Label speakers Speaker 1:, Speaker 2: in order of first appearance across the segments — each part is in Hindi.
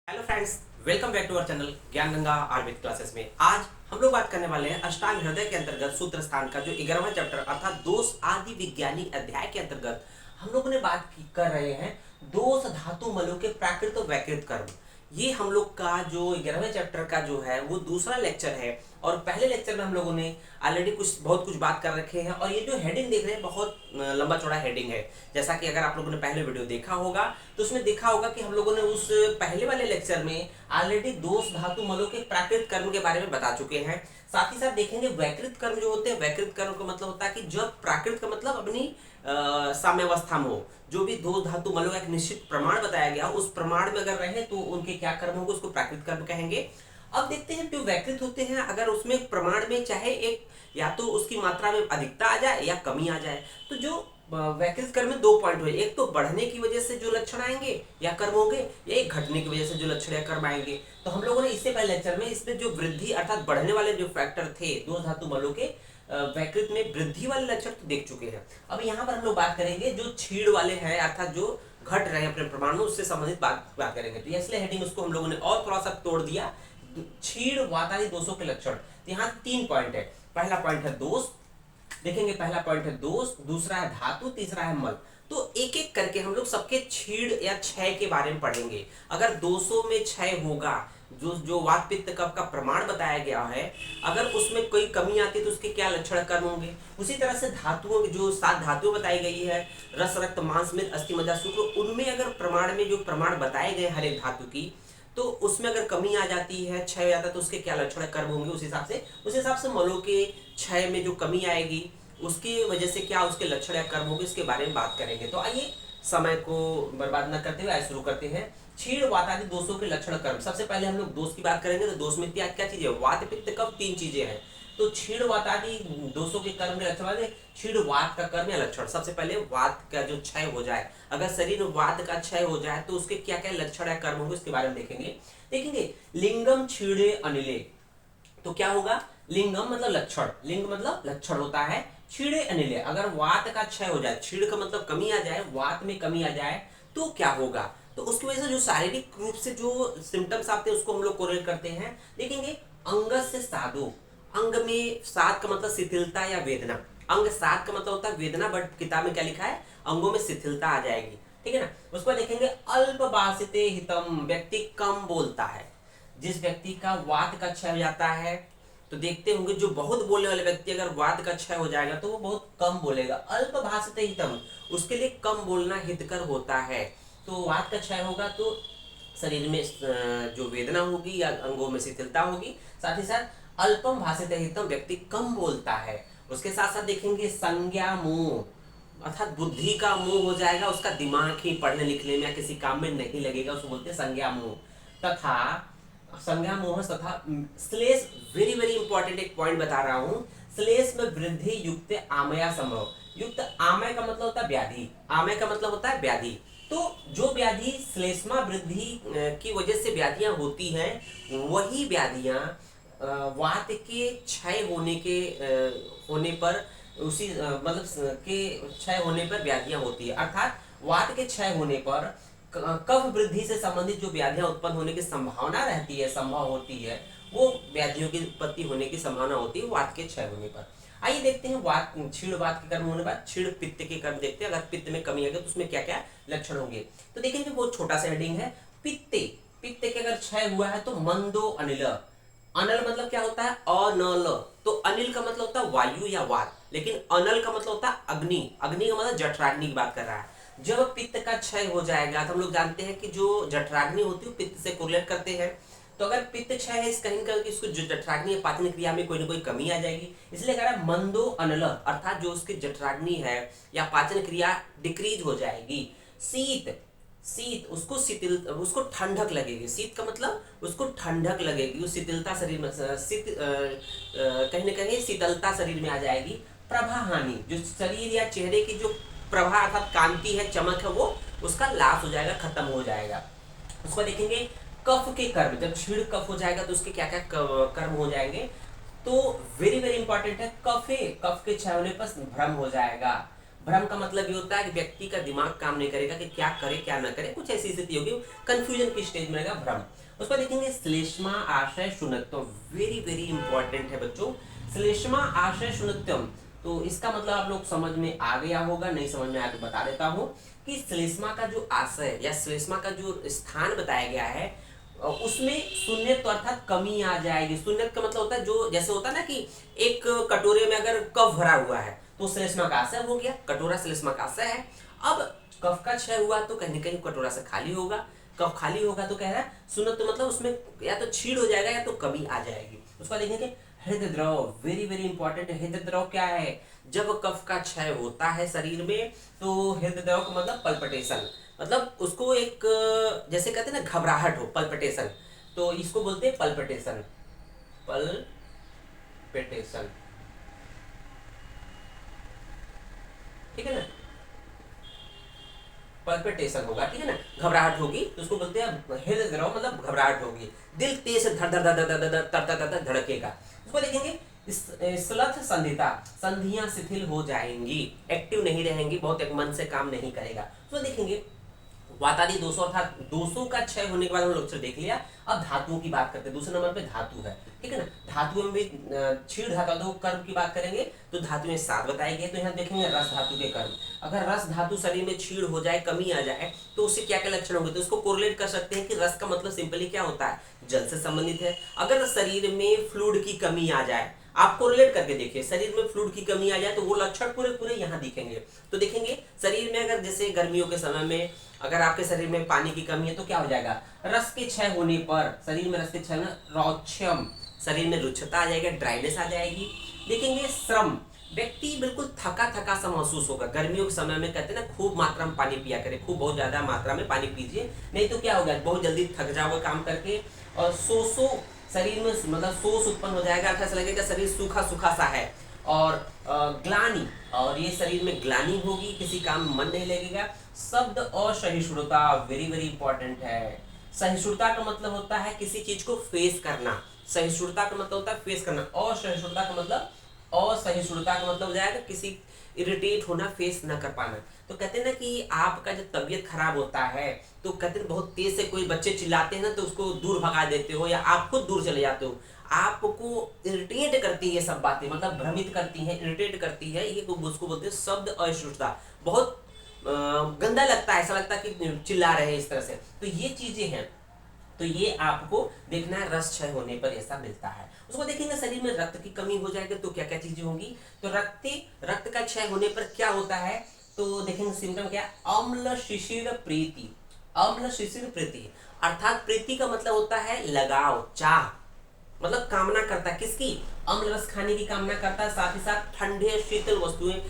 Speaker 1: Hello friends, welcome back to our channel Gyan Ganga Ayurveda classes में। आज हम लोग बात करने वाले हैं अष्टांग हृदय के अंतर्गत सूत्र स्थान का जो 11वां चैप्टर अर्थात दोष आदि विज्ञानी अध्याय के अंतर्गत हम लोगों ने कर रहे हैं दोष धातु मलों के प्राकृत और वैकृत कर्म। ये हम लोग का जो 11वें चैप्टर का जो है वो दूसरा लेक्चर है और पहले लेक्चर में हम लोगों ने ऑलरेडी बहुत कुछ बात कर रखे हैं और ये जो हेडिंग देख रहे हैं बहुत लंबा चौड़ा हेडिंग है। जैसा कि अगर आप लोगों ने पहले वीडियो देखा होगा तो उसमें देखा होगा कि हम लोगों ने उस पहले वाले लेक्चर में ऑलरेडी दोष धातु मलों के प्राकृत कर्म के बारे में बता चुके हैं। साथ ही साथ देखेंगे वैकृत कर्म जो होते हैं, वैकृत कर्म का मतलब होता है कि जब प्राकृत का मतलब अपनी साम्यावस्था में हो, जो भी दो धातु मलों का एक निश्चित प्रमाण बताया गया उस प्रमाण में अगर रहे तो उनके क्या कर्म होंगे, उसको प्राकृत कर्म कहेंगे। अब देखते हैं जो वैकृत होते हैं, अगर उसमें प्रमाण में चाहे एक या तो उसकी मात्रा में अधिकता आ जाए या कमी आ जाए, तो जो वैकृत कर्म में 2 पॉइंट हुए, एक तो बढ़ने की वजह से जो लक्षण आएंगे या कर्म होंगे, या एक घटने की वजह से जो लक्षण या कर्म आएंगे। तो हम लोगों ने इससे पहले लेक्चर में इसमें जो वृद्धि अर्थात बढ़ने वाले जो फैक्टर थे दो धातु मलों के वैकृत में वृद्धि वाले लक्षण तो देख चुके हैं। अब यहाँ पर हम लोग बात करेंगे जो छीड़ वाले हैं अर्थात जो घट रहे हैं अपने प्रमाण में, उससे संबंधित बात करेंगे। तो इसलिए हेडिंग उसको हम लोगों ने और थोड़ा सा तोड़ दिया, छीड़ वातादि दोषों के लक्षण। तो यहाँ 3 पॉइंट है। पहला पॉइंट है दोष, देखेंगे पहला पॉइंट है दोष, दूसरा है धातु, तीसरा है मल। तो एक एक करके हम लोग सबके छीड़ या क्षय के बारे में पढ़ेंगे। अगर दोषों में क्षय होगा, जो वात पित्त कफ का प्रमाण बताया गया है, अगर उसमें कोई कमी आती है तो उसके क्या लक्षण कर्म होंगे। उसी तरह से धातुओं जो 7 धातुएं बताई गई है, रस रक्त मांस मेद अस्थि मज्जा शुक्र, उनमें अगर प्रमाण में जो प्रमाण बताए गए हर एक धातु की, तो उसमें अगर कमी आ जाती है, क्षय हो जाता है, तो उसके क्या लक्षण कर्म होंगे। उस हिसाब से मलों के क्षय में जो कमी आएगी उसकी वजह से क्या उसके लक्षण या कर्म होंगे, इसके बारे में बात करेंगे। तो आइए समय को बर्बाद न करते हुए आइए शुरू करते हैं। छीड़ वातादि दोषों के लक्षण कर्म। सबसे पहले हम लोग दोष की बात करेंगे। तो दोष में क्या चीजें, वात पित्त कफ 3 चीजें हैं। तो छीड़ वातादि दोषों के कर्म के लक्षण वाले छीड़ वात का कर्म या लक्षण। सबसे पहले वात का जो क्षय हो जाए, अगर शरीर में वात का क्षय हो जाए तो उसके क्या क्या लक्षण या कर्म होंगे, इसके बारे में देखेंगे। लिंगम छीड़े अनिले, तो क्या होगा, लिंगम मतलब लक्षण, लिंग मतलब लक्षण होता है। छीड़े अनिले, अगर वात का क्षय हो जाए, छीड़ का मतलब कमी आ जाए, वात में कमी आ जाए तो क्या होगा। तो उसकी वजह से जो शारीरिक रूप से जो सिम्टम्स आते हैं उसको हम लोग कोरिलेट करते हैं। देखेंगे अंगस से साधु, अंग में सात का मतलब शिथिलता या वेदना, अंग सात का मतलब होता है वेदना, बट किताब में क्या लिखा है, अंगों में शिथिलता आ जाएगी, ठीक है ना। उसको देखेंगे अल्प बासिते हितम, व्यक्ति कम बोलता है। जिस व्यक्ति का वात का क्षय हो जाता है, तो देखते होंगे जो बहुत बोलने वाले व्यक्ति अगर वात का क्षय हो जाएगा तो वो बहुत कम बोलेगा। अल्प भाषते हितम, उसके लिए कम बोलना हितकर होता है। तो वात का क्षय होगा तो शरीर में जो वेदना होगी या अंगों में शिथिलता होगी। साथ ही साथ अल्पम भाषते हितम, व्यक्ति कम बोलता है। उसके साथ साथ देखेंगे संज्ञा मोह, अर्थात बुद्धि का मोह हो जाएगा, उसका दिमाग ही पढ़ने लिखने में या किसी काम में नहीं लगेगा, उसको बोलते हैं संज्ञा मोह। तथा संज्ञा मोह तथा श्लेष, वेरी वेरी इंपॉर्टेंट एक पॉइंट बता रहा हूं, श्लेष में वृद्धि युक्त आमया संभव। युक्त आमय का मतलब होता है व्याधि, आमय का मतलब होता है व्याधि। तो जो व्याधि श्लेष्मा वृद्धि की वजह से व्याधियां होती हैं, वही व्याधियां वात के क्षय होने पर उसी मतलब के क्षय होने पर व्याधियां होती है। अर्थात वात के क्षय होने पर कफ वृद्धि से संबंधित जो व्याधियां उत्पन्न होने की संभावना रहती है, संभव होती है, वो व्याधियों की उत्पत्ति होने की संभावना होती है वात के क्षय होने पर। आइए देखते हैं वात छीड़ वात के कर्म होने बाद छीड़ पित्त के कर्म देखते हैं। अगर पित्त में कमी आ गई तो उसमें क्या क्या लक्षण होंगे। तो देखेंगे बहुत छोटा सा हेडिंग है, पित्ते, पित्त के अगर क्षय हुआ है तो मंदो अनिल, अनल मतलब क्या होता है, अनल। तो अनिल का मतलब होता है वायु या वात, लेकिन अनल का मतलब होता है अग्नि, अग्नि का मतलब जठराग्नि की बात कर रहा है। जब पित्त का क्षय हो जाएगा तो हम लोग जानते हैं कि जो जठराग्नि होती है पित्त से कोरिलेट करते हैं। तो अगर पित्त क्षय है, कहीं करके इसको जो जठराग्नि या पाचन क्रिया में कोई ना कोई कमी आ जाएगी, इसलिए कह रहा है मंदो अनल, अर्थात जो उसकी जठराग्नि है या पाचन क्रिया डिक्रीज हो जाएगी। शीत, शीत उसको शिथिल, उसको ठंडक लगेगी, शीत का मतलब उसको ठंडक लगेगी, उस शिथिलता शरीर में कहीं ना कहीं शीतलता शरीर में आ जाएगी। प्रभा हानि, जो शरीर या चेहरे की जो प्रभा अर्थात कांति है, चमक है, वो उसका लाश हो जाएगा, खत्म हो जाएगा। उसको देखेंगे कफ के कर्म, जब छीड़ कफ हो जाएगा तो उसके क्या क्या कर्म हो जाएंगे। तो वेरी वेरी इंपॉर्टेंट है, कफ के क्षय होने पर भ्रम हो जाएगा, भ्रम का मतलब ये होता है कि व्यक्ति का दिमाग काम नहीं करेगा कि क्या करे क्या ना करे, कुछ ऐसी स्थिति होगी, कंफ्यूजन की स्टेज में रहेगा भ्रम। उसको देखेंगे श्लेष्मा आशय शून्यत्वम, वेरी वेरी इंपॉर्टेंट है बच्चों, श्लेष्मा आशय शून्यत्वम। तो इसका मतलब आप लोग समझ में आ गया होगा, नहीं समझ में आया तो बता देता हूँ कि श्लेष्मा का जो आशय या श्लेष्मा का जो स्थान बताया गया है उसमें शून्यत अर्थात कमी आ जाएगी। शून्यत का मतलब होता है जो जैसे होता है ना कि एक कटोरे में अगर कफ भरा हुआ है तो श्लेष्मा का आशय हो गया, कटोरा श्लेष्मा का आशय है। अब कफ का क्षय हुआ तो कहीं ना कहीं कटोरा से खाली होगा, कफ खाली होगा तो कह रहा है शून्यत तो मतलब उसमें या तो छीड़ हो जाएगा या तो कमी आ जाएगी। उसका देखेंगे हृदय द्रव, वेरी वेरी इंपॉर्टेंट है। हृदय द्रव क्या है, जब कफ का क्षय होता है शरीर में तो हृदय द्रव का मतलब पल्पिटेशन, मतलब उसको एक जैसे कहते हैं ना घबराहट हो, पल्पिटेशन, तो इसको बोलते हैं पल्पिटेशन, पल्पिटेशन, ठीक है ना, पल्पिटेशन होगा, ठीक है ना, घबराहट होगी तो उसको बोलते हैं हृदय द्रव, मतलब घबराहट होगी, दिल तेज से धड़ धड़ धड़ धड़ धड़ धड़ धड़ धड़केगा। उसको देखेंगे श्लथ संधिता, संधियां शिथिल हो जाएंगी, एक्टिव नहीं रहेंगी, बहुत एक मन से काम नहीं करेगा। तो देखेंगे वातादि दोषों अर्थात दोषों का क्षय होने के बाद हम लोग देख लिया। अब धातुओं की बात करते हैं, दूसरे नंबर पे धातु है, ठीक है ना। धातु में भी क्षीण धातु कर्म की बात करेंगे तो धातु में 7 बताए गए। तो यहाँ देखेंगे रस धातु के कर्म, अगर रस धातु शरीर में क्षीण हो जाए, कमी आ जाए तो उससे क्या क्या लक्षण होंगे, तो उसको कोरिलेट कर सकते हैं कि रस का मतलब सिंपली क्या होता है, जल से संबंधित है। अगर शरीर में फ्लूइड की कमी आ जाए, आपको रिलेट करके देखिए, शरीर में फ्लूइड की कमी आ जाए तो वो लक्षण पूरे पूरे यहाँ दिखेंगे। तो देखेंगे शरीर में अगर जैसे गर्मियों के समय में अगर आपके शरीर में पानी की कमी है तो क्या हो जाएगा, रस के क्षय होने पर शरीर में रस के क्षय रौक्ष्यम, शरीर में रुक्षता आ जाएगा, ड्राइनेस आ जाएगी। देखेंगे श्रम, व्यक्ति बिल्कुल थका थका सा महसूस होगा। गर्मियों के समय में कहते हैं ना खूब मात्रा में पानी पिया करें, खूब बहुत ज्यादा मात्रा में पानी पीजिए, नहीं तो क्या होगा बहुत जल्दी थक जाओगे काम करके। और सोसो, शरीर में मतलब सोस उत्पन्न हो जाएगा, ऐसा लगेगा शरीर सूखा सूखा सा है। और ग्लानि, और ये शरीर में ग्लानि होगी, किसी काम में मन नहीं लगेगा। शब्द असहिष्णुता, वेरी वेरी इंपॉर्टेंट है। सहिष्णुता का मतलब होता है किसी चीज को फेस करना, सहिष्णुता का मतलब होता है फेस करना। असहिष्णुता का मतलब, असहिष्णुता का मतलब हो जाएगा किसी इरिटेट होना, फेस ना कर पाना। तो कहते हैं ना कि आपका जब तबीयत खराब होता है तो कहते हैं बहुत तेज से कोई बच्चे चिल्लाते हैं ना तो उसको दूर भगा देते हो या आप खुद दूर चले जाते हो, आपको इरिटेट करती है सब बातें, मतलब भ्रमित करती हैं, इरिटेट करती है, ये उसको बोलते हैं शब्द असहिष्णुता। बहुत गंदा लगता है, ऐसा लगता है कि चिल्ला रहे हैं इस तरह से। तो ये चीजें हैं, तो ये आपको देखना है रस क्षय होने पर ऐसा मिलता है। उसको देखेंगे शरीर में रक्त की कमी हो जाएगी तो क्या क्या चीजें होंगी, तो रक्त का क्षय होने पर क्या होता है, तो देखेंगे सिम्टम क्या, अम्ल शिशिर प्रीति। अम्ल शिशिर प्रीति अर्थात प्रीति का मतलब होता है लगाव, चाह, मतलब कामना करता है किसकी, अम्ल रस खाने की कामना करता है, साथ ही साथ ठंडे शीतल वस्तुएं,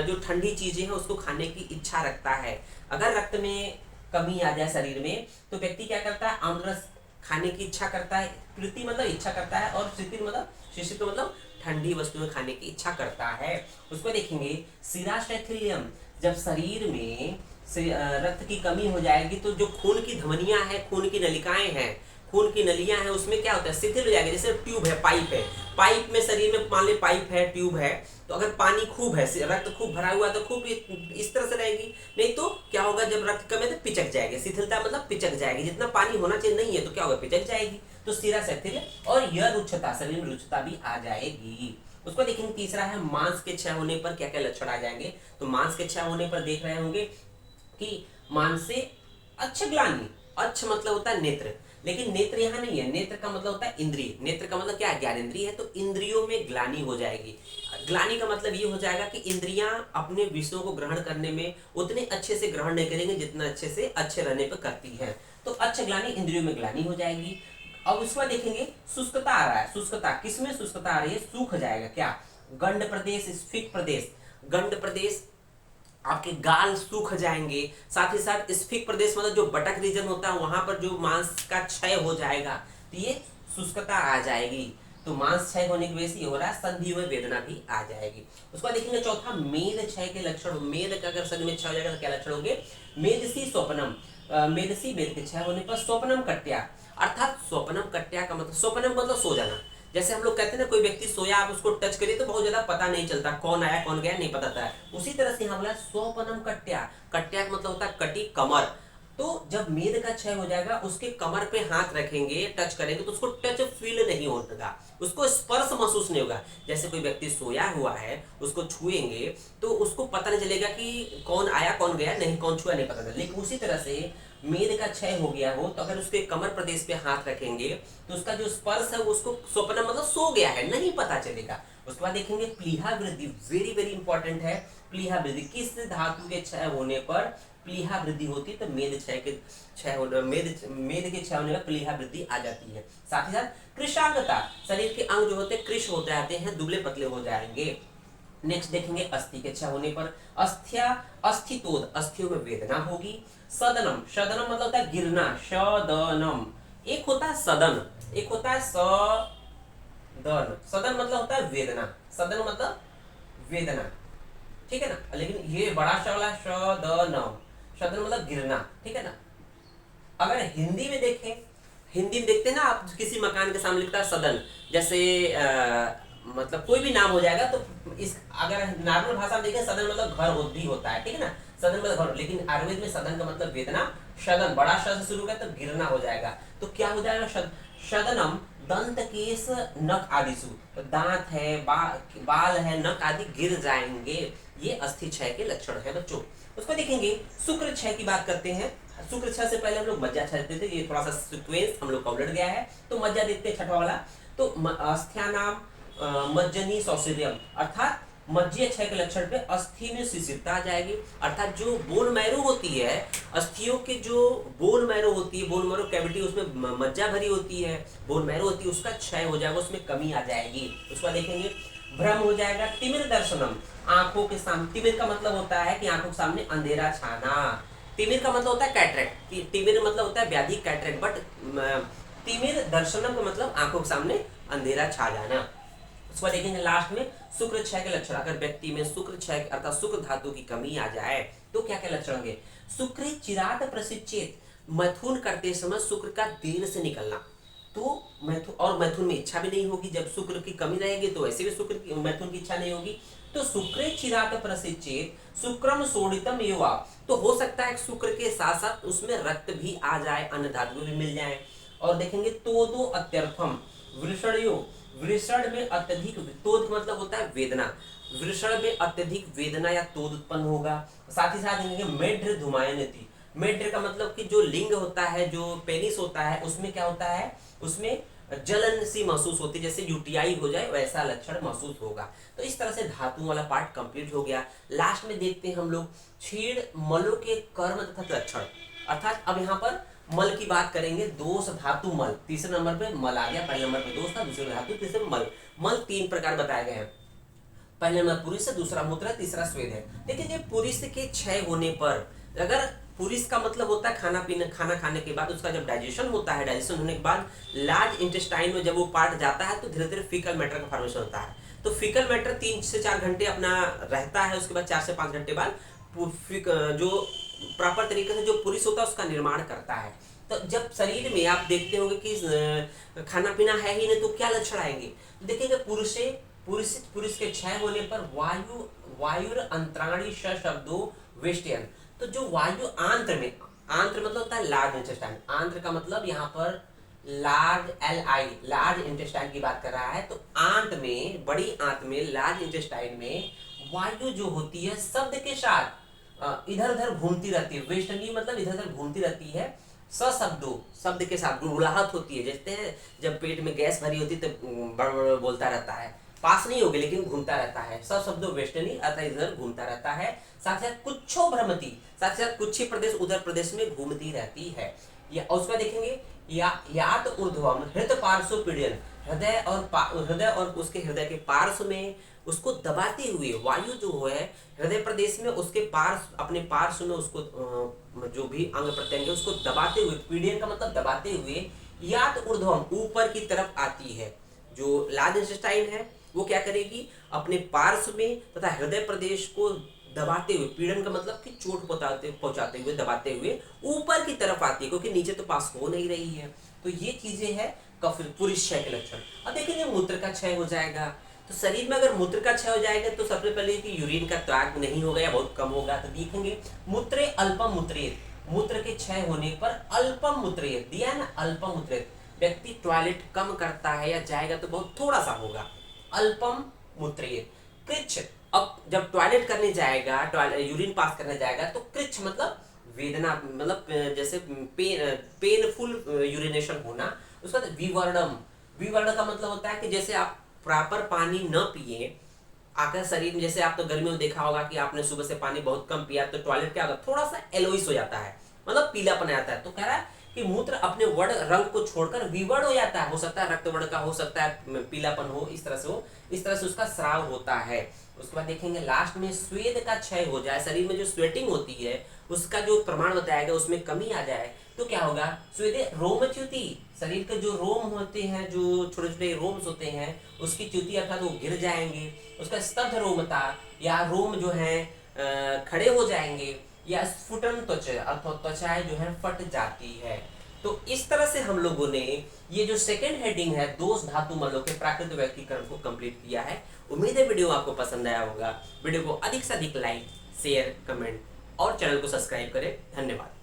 Speaker 1: जो ठंडी चीजें हैं उसको खाने की इच्छा रखता है। अगर रक्त में कमी आ जाए शरीर में तो व्यक्ति क्या करता है, अम्ल रस खाने की इच्छा करता है, प्रीति मतलब इच्छा करता है, और शीतल मतलब शीशित मतलब ठंडी वस्तुएं खाने की इच्छा करता है। उसको देखेंगे शिराशैथिल्यम, जब शरीर में रक्त की कमी हो जाएगी तो जो खून की धमनियां हैं, खून की नलिकाएं हैं, खून की नलियां हैं, उसमें क्या होता है, शिथिल हो जाएगी। जैसे ट्यूब है, पाइप है, पाइप में शरीर में मान ली पाइप है, ट्यूब है, तो अगर पानी खूब है, रक्त खूब भरा हुआ तो खूब इस तरह से रहेगी, नहीं तो क्या होगा जब रक्त कम है तो पिचक जाएगी। शिथिलता मतलब पिचक जाएगी, जितना पानी होना चाहिए नहीं है तो क्या होगा, पिचक जाएगी। तो शिरा शैथिल्य, और यह रुक्षता, शरीर में रुक्षता भी आ जाएगी। उसको देखेंगे तीसरा है मांस के क्षय होने पर क्या क्या लक्षण आ जाएंगे। तो मांस के क्षय होने पर देख रहे होंगे कि मांस से अच्छ ग्लानि, अच्छ मतलब होता है नेत्र, लेकिन नेत्र यहाँ नहीं है, नेत्र का मतलब होता है इंद्रिय, नेत्र का मतलब क्या है, ज्ञानेंद्रिय है, तो इंद्रियों में ग्लानि हो जाएगी। ग्लानि का मतलब ये हो जाएगा कि इंद्रियां अपने विषयों को ग्रहण करने में उतने अच्छे से ग्रहण नहीं करेंगे जितना अच्छे से अच्छे रहने पर करती है। तो अच्छ ग्लानि, इंद्रियों में ग्लानि हो जाएगी। अब उसके बाद देखेंगे शुष्कता आ रहा है, शुष्कता किसमें शुष्कता आ रही है, सूख जाएगा, क्या, गंड प्रदेश, स्फिक प्रदेश, गंड प्रदेश, आपके गाल सूख जाएंगे, साथ ही साथ स्फिक प्रदेश मतलब जो बटक रीजन होता है वहां पर जो मांस का क्षय हो जाएगा, तो ये शुष्कता आ जाएगी। तो मांस क्षय होने की वजह से हो रहा है, संधि में वेदना भी आ जाएगी। उसको देखेंगे चौथा मेद क्षय के लक्षण, मेद का अगर शरीर में क्षय हो जाएगा तो क्या लक्षण होंगे, मेदसी स्वप्नम, मेदसी, मेद के क्षय होने पर स्वप्नम कट्या, अर्थात स्वप्नम कट्या का मतलब, स्वप्नम मतलब सो जाना, जैसे हम लोग कहते हैं ना, कोई व्यक्ति सोया, आप उसको टच करिए तो बहुत ज्यादा पता नहीं चलता, कौन आया कौन गया नहीं पता था। उसी तरह से यहाँ बोला स्वपनम कट्या, कट्या का मतलब होता है कटी, कमर। तो जब मेद का क्षय हो जाएगा, उसके कमर पे हाथ रखेंगे, टच करेंगे तो उसको टच फील नहीं होगा, उसको स्पर्श महसूस नहीं होगा। जैसे कोई व्यक्ति सोया हुआ है, उसको छुएंगे तो उसको पता नहीं चलेगा कि कौन आया कौन गया, नहीं कौन छुआ नहीं पता चलेगा। लेकिन उसी तरह से मेद का क्षय हो गया हो तो अगर उसके कमर प्रदेश पे हाथ रखेंगे तो उसका जो स्पर्श है उसको स्वप्न मतलब सो गया है, नहीं पता चलेगा। उसके बाद देखेंगे प्लीहा वृद्धि, वेरी वेरी इंपॉर्टेंट है। प्लीहा वृद्धि किस धातु के क्षय होने पर प्लीहा वृद्धि होती है, तो मेद के क्षय होने पर प्लीहा वृद्धि आ जाती है। साथ ही साथ कृशांगता, शरीर के अंग जो होते हैं कृश हो जाते हैं, दुबले पतले हो जाएंगे। नेक्स्ट देखेंगे अस्थि के क्षय होने पर अस्थितोद, अस्थियों में वेदना होगी। सदनम, सदनम मतलब होता है गिरना, सदनम। एक होता है सदन, एक होता है सदन। सदन मतलब होता है वेदना, सदन मतलब वेदना, ठीक है ना। लेकिन ये बड़ा वाला सदनम, सदन मतलब गिरना, ठीक है ना। अगर हिंदी में देखें, हिंदी में देखते हैं ना आप, किसी मकान के सामने लिखता है सदन, जैसे मतलब कोई भी नाम हो जाएगा तो इस अगर नॉर्मल भाषा में देखें सदन मतलब घर भी होता है, ठीक है ना, सदन मतलब घर। लेकिन आयुर्वेद में सदन का मतलब वेदना, सदन बड़ा शब्द शुरू होगा तो गिरना हो जाएगा, तो क्या हो जाएगा सदनम दंत केश नख आदि सु, तो दांत है, बाल है, नख आदि गिर जाएंगे। ये अस्थि क्षय के लक्षण है बच्चों। उसको देखेंगे शुक्र क्षय की बात करते हैं। शुक्र क्षय से पहले हम लोग मज्जा क्षय देते थे, ये थोड़ा सा सीक्वेंस हम लोग का उलट गया है, तो मज्जा देखते हैं छठवा वाला। तो अस्थ्यानाम मज्जनी सौशिर्यम, अर्थात मज्जीय क्षय के लक्षण पे अस्थि में शिशिरता आ जाएगी, अर्थात जो बोन मैरो होती है, अस्थियों के जो बोन मैरो होती है, बोन मैरो कैविटी, उसमें मज्जा भरी होती है, बोन मैरो होती है, उसका क्षय हो जाएगा, उसमें कमी आ जाएगी। उसको देखेंगे भ्रम हो जाएगा। तिमिर दर्शनम, आंखों के सामने, तिमिर का मतलब होता है कि आंखों के सामने अंधेरा छाना। तिमिर का मतलब होता है कैटरेक्ट, तिमिर मतलब होता है व्याधि कैटरेक्ट, बट तिमिर दर्शनम का मतलब आंखों के सामने अंधेरा छा जाना। उसको देखेंगे लास्ट में शुक्र क्षय के लक्षण। अगर व्यक्ति में शुक्र क्षय अर्थात शुक्र धातु की कमी आ जाए तो क्या क्या लक्षण होंगे। शुक्र चिरात प्रसिचेत, मैथुन करते समय शुक्र का देर से निकलना, तो मैथुन में इच्छा भी नहीं होगी। जब शुक्र की कमी रहेगी तो वैसे भी शुक्र की मैथुन की इच्छा नहीं होगी। तो शुक्र चिरात प्रसिचेत शुक्रम शोणितम युवा, तो हो सकता है शुक्र के साथ साथ उसमें रक्त भी आ जाए, अन्य धातु भी मिल जाए। और देखेंगे तो अत्यर्थम वृषणयो, वृषण में अत्यधिक, तोद मतलब होता है वेदना, वृषण में अत्यधिक वेदना या तोद उत्पन्न होगा। साथ ही साथ देखेंगे मेढ्र धुमायनति, मेढ्र का मतलब कि जो लिंग होता है, जो पेनिस होता है, उसमें क्या होता है, उसमें जलन सी महसूस होती है, जैसे यूटीआई हो जाए वैसा लक्षण महसूस होगा। तो इस तरह से धातु वाला पार्ट कंप्लीट हो गया। लास्ट में देखते हैं हम लोग छीड़ मलों के कर्म तथा लक्षण, अर्थात अब यहाँ पर मल की बात करेंगे। दोष धातु मल, तीसरे नंबर पे मल आ गया, पहले नंबर पे दोष था, दूसरे धातु, तीसरे मल। मल तीन प्रकार बताए गए हैं, पहले नंबर पुरुष है, दूसरा मूत्र, तीसरा स्वेद है। देखिए पुरुष के क्षय होने पर, अगर पुरुष का मतलब होता है खाना पीना, खाना खाने के बाद उसका जब डाइजेशन होता है, डाइजेशन होने के बाद लार्ज इंटेस्टाइन में जब वो पार्ट जाता है तो धीरे धीरे फीकल मैटर का फॉर्मेशन होता है। तो फीकल मैटर 3 से 4 घंटे अपना रहता है, उसके बाद 4 से 5 घंटे बाद जो प्रॉपर तरीके से जो पुरुष होता है उसका निर्माण करता है। तो जब शरीर में आप देखते होंगे कि खाना पीना है ही नहीं तो क्या लक्षण आएंगे, देखेंगे पुरुष के क्षय होने पर वायुर अंतराणी शब्दों वेस्टियन, तो जो वायु आंत्र में, आंत्र मतलब होता है लार्ज इंटेस्टाइन, आंत्र का मतलब यहाँ पर लार्ज लार्ज इंटेस्टाइन की बात कर रहा है। तो आंत में, बड़ी आंत में, लार्ज इंटेस्टाइन में वायु जो होती है शब्द के साथ इधर उधर घूमती रहती है, वेस्टर्नी मतलब इधर उधर घूमती रहती है, सशब्दों, शब्द के साथ गुड़गुड़ाहट होती है, जैसे जब पेट में गैस भरी होती है तो बड़ बोलता रहता है, पास नहीं होगी लेकिन घूमता रहता है, सशब्दों वेस्टर्नी अर्थात इधर घूमता रहता है। साथ ही कुच्छो भ्रमति, साथ ही साथ कुछ प्रदेश उधर प्रदेश में घूमती रहती है। या उसका देखेंगे यात ऊर्ध्वम हृदय पार्श्व पीड़न, हृदय और उसके हृदय के पार्श्व में उसको दबाते हुए, वायु जो है हृदय प्रदेश में उसके पार्श्व, अपने पार्श्व में उसको जो भी अंग प्रत्यंग है उसको दबाते हुए, पीड़न का मतलब दबाते हुए, यात ऊर्ध्वम ऊपर की तरफ आती है। जो लार्ज इंटेस्टाइन है वो क्या करेगी, अपने पार्श्व में तथा हृदय प्रदेश को दबाते हुए, पीड़न का मतलब कि चोट पहुंचाते हुए, दबाते हुए ऊपर की तरफ आती है, क्योंकि नीचे तो पास हो नहीं रही है। तो ये चीजें हैं पुरुष क्षय के लक्षण। अब देखेंगे मूत्र का क्षय हो जाएगा, तो शरीर में अगर मूत्र का क्षय हो जाएगा तो सबसे पहले कि यूरिन का त्याग नहीं होगा या बहुत कम होगा। तो देखेंगे मूत्रे अल्पम मूत्रेत, मूत्र के क्षय होने पर अल्पम मूत्रेत दिया ना, अल्पम मूत्रेत, व्यक्ति टॉयलेट कम करता है या जाएगा तो बहुत थोड़ा सा होगा, अल्पम मूत्रेत। कृच्छ, अब जब टॉयलेट करने जाएगा, यूरिन पास करने जाएगा तो कृच्छ मतलब वेदना, मतलब जैसे पेनफुल यूरिनेशन होना। उसका विवर्णम, विवर्ण का मतलब होता है कि जैसे आप प्रॉपर पानी न पिए आकर शरीर में, जैसे आप तो गर्मियों में देखा होगा कि आपने सुबह से पानी बहुत कम पिया तो टॉयलेट क्या होगा, थोड़ा सा एलोइस हो जाता है, मतलब पीलापन आता है। तो कह रहा है कि मूत्र अपने वर्ण रंग को छोड़कर विवर्ण हो जाता है, हो सकता है रक्त वर्ण का, हो सकता है पीलापन हो, इस तरह से हो, इस तरह से उसका स्राव होता है। उसके बाद देखेंगे लास्ट में स्वेद का क्षय हो जाए, शरीर में जो स्वेटिंग होती है उसका जो प्रमाण बताया गया उसमें कमी आ जाए तो क्या होगा, स्वेदे रोमच्युति, शरीर के जो रोम होते हैं, जो छोटे छोटे रोम्स होते हैं उसकी च्युति अर्थात वो गिर जाएंगे। उसका स्तब्ध रोमता या रोम जो है खड़े हो जाएंगे, या स्फुटन त्वचा अर्थात त्वचाएं जो है फट जाती है। तो इस तरह से हम लोगों ने ये जो सेकंड हेडिंग है दोष धातु मलों के प्राकृतिक व्यक्तिकरण को कंप्लीट किया है। उम्मीद है वीडियो आपको पसंद आया होगा। वीडियो को अधिक से अधिक लाइक, शेयर, कमेंट और चैनल को सब्सक्राइब करें। धन्यवाद।